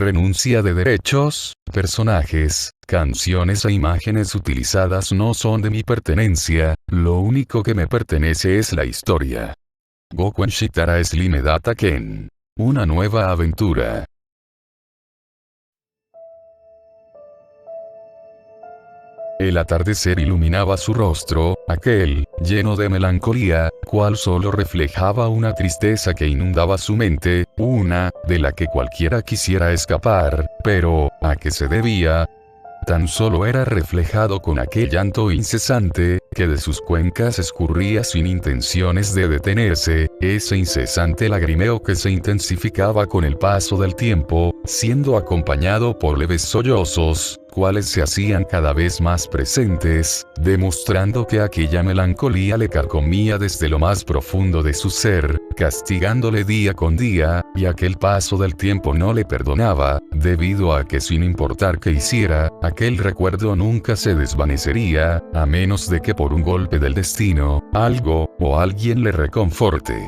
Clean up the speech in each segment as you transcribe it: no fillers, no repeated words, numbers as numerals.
renuncia de derechos, personajes, canciones e imágenes utilizadas no son de mi pertenencia, lo único que me pertenece es la historia. Goku en Shitara Slim Data Ken. Una nueva aventura. El atardecer iluminaba su rostro, aquel, lleno de melancolía, cual solo reflejaba una tristeza que inundaba su mente, una, de la que cualquiera quisiera escapar, pero, ¿a qué se debía? Tan solo era reflejado con aquel llanto incesante, que de sus cuencas escurría sin intenciones de detenerse, ese incesante lagrimeo que se intensificaba con el paso del tiempo, siendo acompañado por leves sollozos, cuales se hacían cada vez más presentes, demostrando que aquella melancolía le carcomía desde lo más profundo de su ser, castigándole día con día, y aquel paso del tiempo no le perdonaba, debido a que sin importar qué hiciera, aquel recuerdo nunca se desvanecería, a menos de que por un golpe del destino, algo, o alguien le reconforte.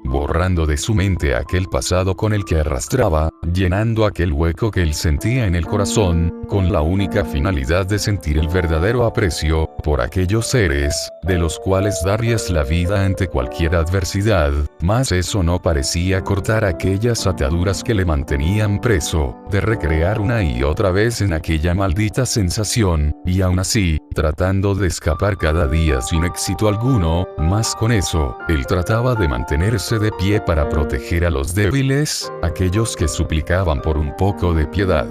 Borrando de su mente aquel pasado con el que arrastraba, llenando aquel hueco que él sentía en el corazón, con la única finalidad de sentir el verdadero aprecio, por aquellos seres, de los cuales darías la vida ante cualquier adversidad, mas eso no parecía cortar aquellas ataduras que le mantenían preso, de recrear una y otra vez en aquella maldita sensación, y aún así, tratando de escapar cada día sin éxito alguno, más con eso, él trataba de mantenerse de pie para proteger a los débiles, aquellos que suplicaban por un poco de piedad.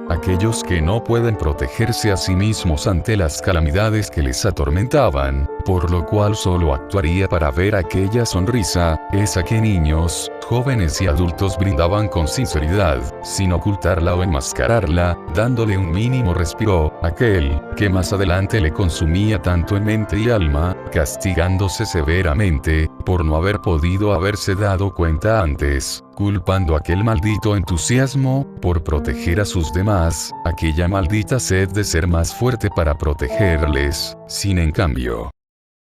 Aquellos que no pueden protegerse a sí mismos ante las calamidades que les atormentaban, por lo cual solo actuaría para ver aquella sonrisa, esa que niños, jóvenes y adultos brindaban con sinceridad, sin ocultarla o enmascararla, dándole un mínimo respiro, aquel, que más adelante le consumía tanto en mente y alma, castigándose severamente, por no haber podido haberse dado cuenta antes, culpando aquel maldito entusiasmo, por proteger a sus demás, aquella maldita sed de ser más fuerte para protegerles, sin en cambio.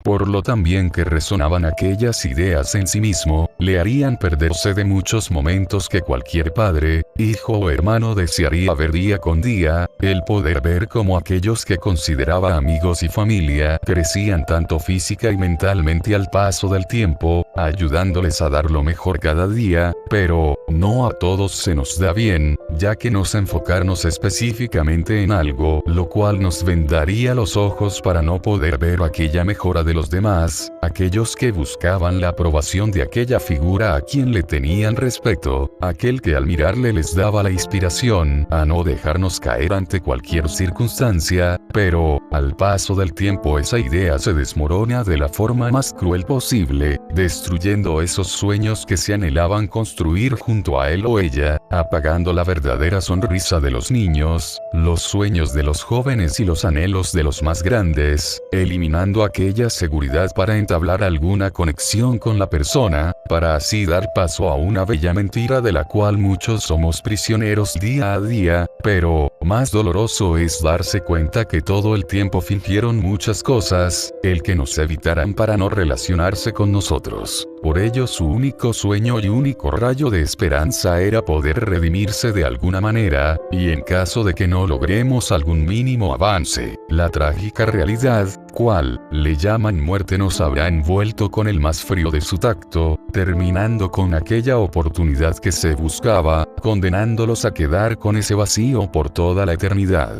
Por lo también que resonaban aquellas ideas en sí mismo, le harían perderse de muchos momentos que cualquier padre, hijo o hermano desearía ver día con día, el poder ver cómo aquellos que consideraba amigos y familia crecían tanto física y mentalmente al paso del tiempo, ayudándoles a dar lo mejor cada día, pero, no a todos se nos da bien, ya que nos enfocarnos específicamente en algo, lo cual nos vendaría los ojos para no poder ver aquella mejora de los demás, aquellos que buscaban la aprobación de aquella figura a quien le tenían respeto, aquel que al mirarle les daba la inspiración a no dejarnos caer ante cualquier circunstancia, pero, al paso del tiempo esa idea se desmorona de la forma más cruel posible, destruyendo esos sueños que se anhelaban construir junto a él o ella, apagando la verdadera sonrisa de los niños, los sueños de los jóvenes y los anhelos de los más grandes, eliminando aquella seguridad para entablar alguna conexión con la persona, para así dar paso a una bella mentira de la cual muchos somos prisioneros día a día, pero, más doloroso es darse cuenta que todo el tiempo fingieron muchas cosas, el que nos evitaran para no relacionarse con nosotros. Por ello su único sueño y único rayo de esperanza era poder redimirse de alguna manera, y en caso de que no logremos algún mínimo avance, la trágica realidad, cual le llaman muerte, nos habrá envuelto con el más frío de su tacto, terminando con aquella oportunidad que se buscaba, condenándolos a quedar con ese vacío por toda la eternidad.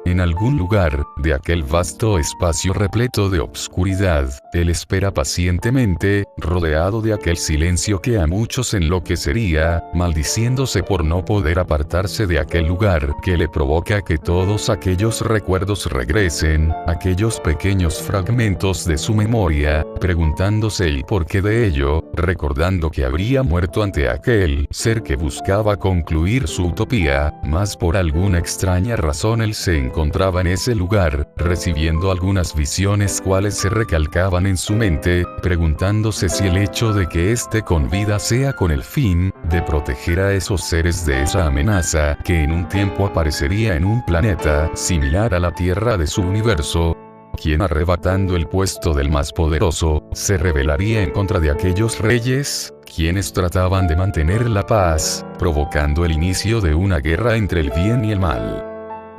En algún lugar, de aquel vasto espacio repleto de obscuridad, él espera pacientemente, rodeado de aquel silencio que a muchos enloquecería, maldiciéndose por no poder apartarse de aquel lugar que le provoca que todos aquellos recuerdos regresen, aquellos pequeños fragmentos de su memoria, preguntándose el porqué de ello, recordando que habría muerto ante aquel ser que buscaba concluir su utopía, mas por alguna extraña razón él se encontraba en ese lugar, lugar, recibiendo algunas visiones cuales se recalcaban en su mente, preguntándose si el hecho de que esté con vida sea con el fin de proteger a esos seres de esa amenaza que en un tiempo aparecería en un planeta similar a la Tierra de su universo, quien arrebatando el puesto del más poderoso, se rebelaría en contra de aquellos reyes, quienes trataban de mantener la paz, provocando el inicio de una guerra entre el bien y el mal.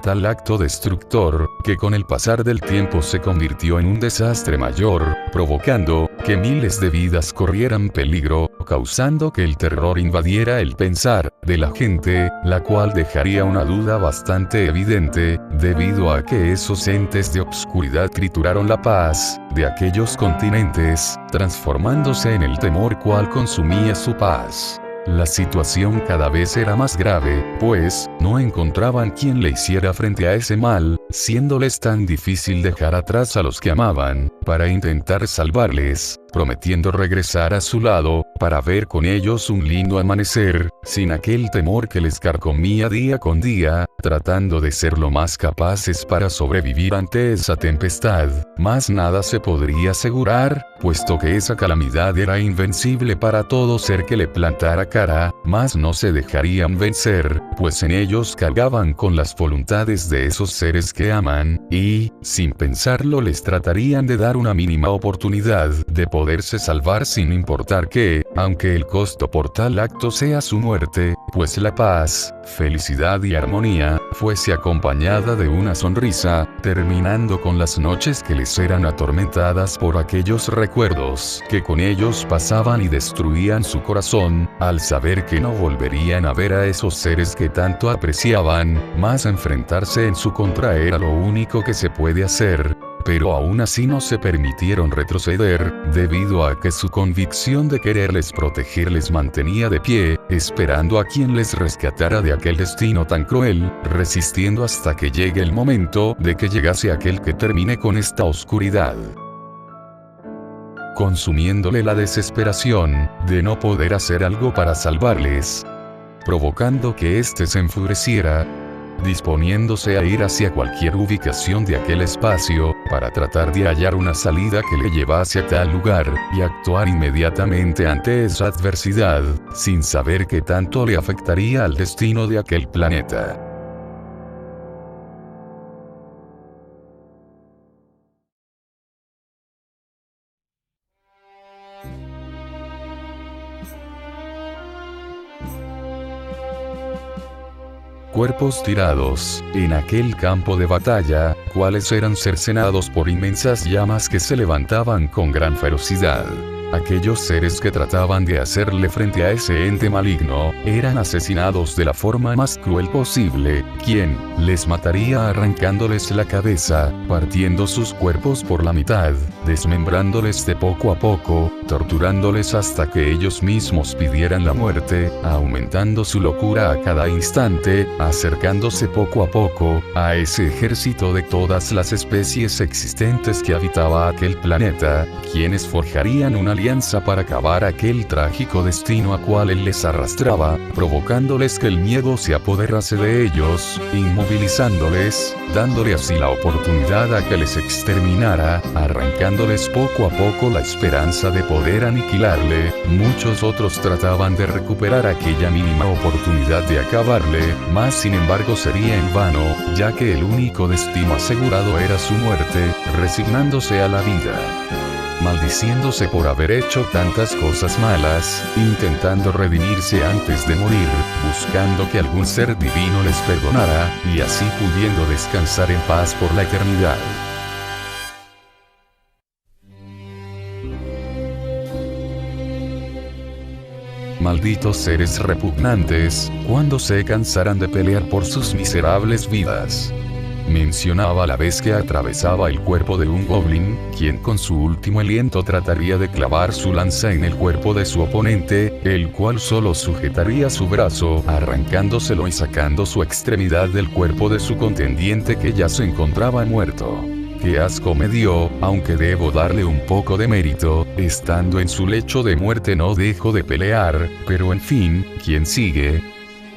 Tal acto destructor, que con el pasar del tiempo se convirtió en un desastre mayor, provocando que miles de vidas corrieran peligro, causando que el terror invadiera el pensar de la gente, la cual dejaría una duda bastante evidente, debido a que esos entes de obscuridad trituraron la paz de aquellos continentes, transformándose en el temor cual consumía su paz. La situación cada vez era más grave, pues, no encontraban quien le hiciera frente a ese mal, siéndoles tan difícil dejar atrás a los que amaban, para intentar salvarles, prometiendo regresar a su lado, para ver con ellos un lindo amanecer, sin aquel temor que les carcomía día con día, tratando de ser lo más capaces para sobrevivir ante esa tempestad, mas nada se podría asegurar, puesto que esa calamidad era invencible para todo ser que le plantara cara, mas no se dejarían vencer, pues en ellos cargaban con las voluntades de esos seres que aman, y, sin pensarlo les tratarían de dar una mínima oportunidad de poderse salvar sin importar que, aunque el costo por tal acto sea su muerte, pues la paz, felicidad y armonía, fuese acompañada de una sonrisa, terminando con las noches que les eran atormentadas por aquellos recuerdos que con ellos pasaban y destruían su corazón, al saber que no volverían a ver a esos seres que tanto apreciaban, mas enfrentarse en su contra era lo único que se puede hacer. Pero aún así no se permitieron retroceder, debido a que su convicción de quererles proteger les mantenía de pie, esperando a quien les rescatara de aquel destino tan cruel, resistiendo hasta que llegue el momento de que llegase aquel que termine con esta oscuridad, consumiéndole la desesperación de no poder hacer algo para salvarles, provocando que éste se enfureciera, disponiéndose a ir hacia cualquier ubicación de aquel espacio, para tratar de hallar una salida que le llevase a tal lugar, y actuar inmediatamente ante esa adversidad, sin saber qué tanto le afectaría al destino de aquel planeta. Cuerpos tirados, en aquel campo de batalla, cuales eran cercenados por inmensas llamas que se levantaban con gran ferocidad. Aquellos seres que trataban de hacerle frente a ese ente maligno, eran asesinados de la forma más cruel posible, quien les mataría arrancándoles la cabeza, partiendo sus cuerpos por la mitad, desmembrándoles de poco a poco, torturándoles hasta que ellos mismos pidieran la muerte, aumentando su locura a cada instante, acercándose poco a poco a ese ejército de todas las especies existentes que habitaba aquel planeta, quienes forjarían una alianza para acabar aquel trágico destino a cual él les arrastraba, provocándoles que el miedo se apoderase de ellos, inmovilizándoles, dándole así la oportunidad a que les exterminara, arrancándoles poco a poco la esperanza de poder aniquilarle. Muchos otros trataban de recuperar aquella mínima oportunidad de acabarle, mas sin embargo sería en vano, ya que el único destino asegurado era su muerte, resignándose a la vida, maldiciéndose por haber hecho tantas cosas malas, intentando redimirse antes de morir, buscando que algún ser divino les perdonara, y así pudiendo descansar en paz por la eternidad. Malditos seres repugnantes, cuando se cansarán de pelear por sus miserables vidas. Mencionaba a la vez que atravesaba el cuerpo de un goblin, quien con su último aliento trataría de clavar su lanza en el cuerpo de su oponente, el cual solo sujetaría su brazo, arrancándoselo y sacando su extremidad del cuerpo de su contendiente que ya se encontraba muerto. Qué asco me dio, aunque debo darle un poco de mérito, estando en su lecho de muerte no dejó de pelear, pero en fin, ¿quién sigue?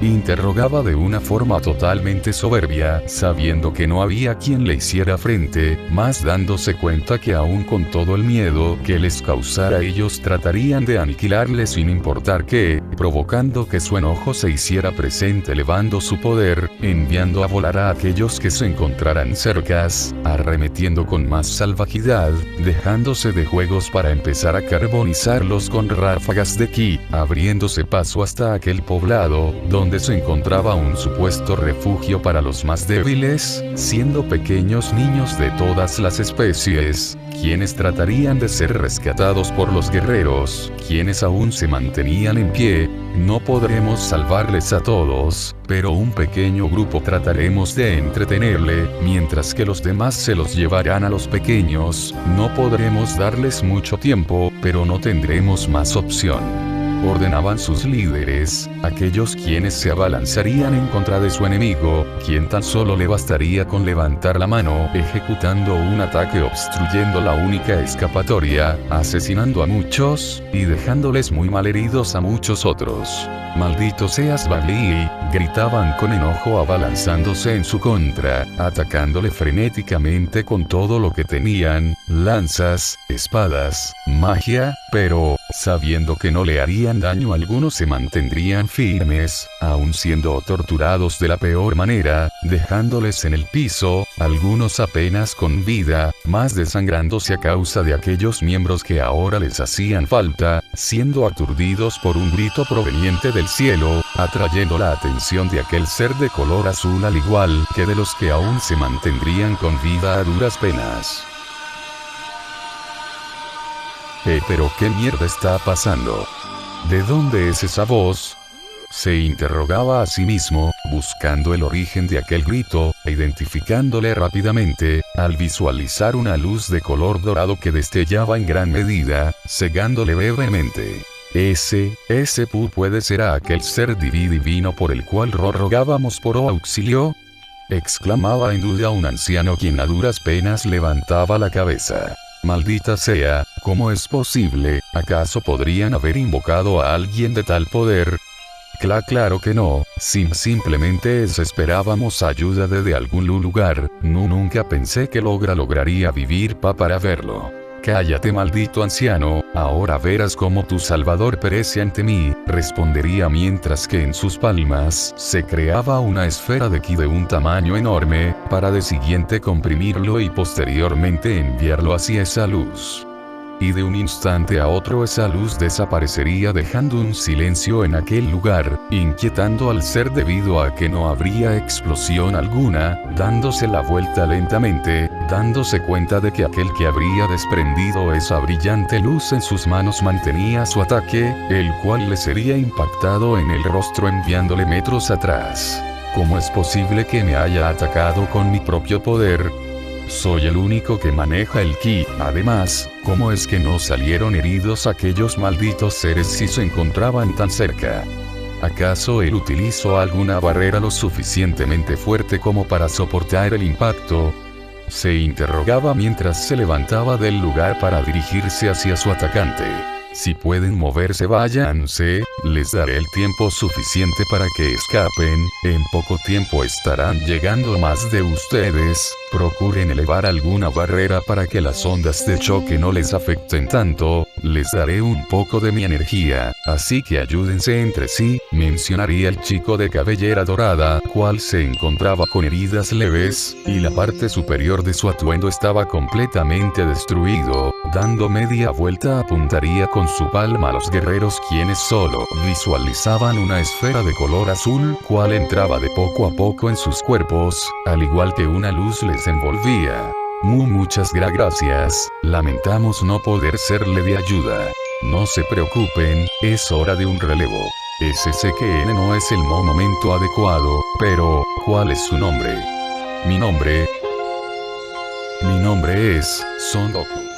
Interrogaba de una forma totalmente soberbia, sabiendo que no había quien le hiciera frente, mas dándose cuenta que aún con todo el miedo que les causara ellos tratarían de aniquilarle sin importar qué, provocando que su enojo se hiciera presente elevando su poder, enviando a volar a aquellos que se encontraran cercas, arremetiendo con más salvajidad, dejándose de juegos para empezar a carbonizarlos con ráfagas de ki, abriéndose paso hasta aquel poblado, donde se encontraba un supuesto refugio para los más débiles, siendo pequeños niños de todas las especies, quienes tratarían de ser rescatados por los guerreros, quienes aún se mantenían en pie. No podremos salvarles a todos, pero un pequeño grupo trataremos de entretenerle, mientras que los demás se los llevarán a los pequeños. No podremos darles mucho tiempo, pero no tendremos más opción. Ordenaban sus líderes, aquellos quienes se abalanzarían en contra de su enemigo, quien tan solo le bastaría con levantar la mano, ejecutando un ataque obstruyendo la única escapatoria, asesinando a muchos, y dejándoles muy malheridos a muchos otros. «Maldito seas Bagley», gritaban con enojo abalanzándose en su contra, atacándole frenéticamente con todo lo que tenían, lanzas, espadas, magia, pero, sabiendo que no le harían daño alguno se mantendrían firmes, aun siendo torturados de la peor manera, dejándoles en el piso, algunos apenas con vida, más desangrándose a causa de aquellos miembros que ahora les hacían falta, siendo aturdidos por un grito proveniente del cielo, atrayendo la atención de aquel ser de color azul al igual que de los que aún se mantendrían con vida a duras penas. Pero ¿qué mierda está pasando? ¿De dónde es esa voz? Se interrogaba a sí mismo, buscando el origen de aquel grito, e identificándole rápidamente, al visualizar una luz de color dorado que destellaba en gran medida, cegándole brevemente. Ese puede ser aquel ser divino por el cual rogábamos por auxilio. Exclamaba en duda un anciano quien a duras penas levantaba la cabeza. Maldita sea, ¿cómo es posible? ¿Acaso podrían haber invocado a alguien de tal poder? Claro que no, simplemente esperábamos ayuda desde algún lugar, nunca pensé que lograría vivir para verlo. Cállate maldito anciano, ahora verás cómo tu salvador perece ante mí, respondería mientras que en sus palmas se creaba una esfera de ki de un tamaño enorme, para de siguiente comprimirlo y posteriormente enviarlo hacia esa luz. Y de un instante a otro esa luz desaparecería dejando un silencio en aquel lugar, inquietando al ser debido a que no habría explosión alguna, dándose la vuelta lentamente, dándose cuenta de que aquel que habría desprendido esa brillante luz en sus manos mantenía su ataque, el cual le sería impactado en el rostro enviándole metros atrás. ¿Cómo es posible que me haya atacado con mi propio poder? Soy el único que maneja el ki, además, ¿cómo es que no salieron heridos aquellos malditos seres si se encontraban tan cerca? ¿Acaso él utilizó alguna barrera lo suficientemente fuerte como para soportar el impacto? Se interrogaba mientras se levantaba del lugar para dirigirse hacia su atacante. Si pueden moverse váyanse, les daré el tiempo suficiente para que escapen, en poco tiempo estarán llegando más de ustedes, procuren elevar alguna barrera para que las ondas de choque no les afecten tanto, les daré un poco de mi energía, así que ayúdense entre sí, mencionaría el chico de cabellera dorada, cual se encontraba con heridas leves, y la parte superior de su atuendo estaba completamente destruido, dando media vuelta apuntaría con su palma a los guerreros quienes solo visualizaban una esfera de color azul, cual entraba de poco a poco en sus cuerpos, al igual que una luz les envolvía. Muchas gracias, lamentamos no poder serle de ayuda. No se preocupen, es hora de un relevo. SSKN no es el momento adecuado, pero, ¿cuál es su nombre? Mi nombre es Son Goku.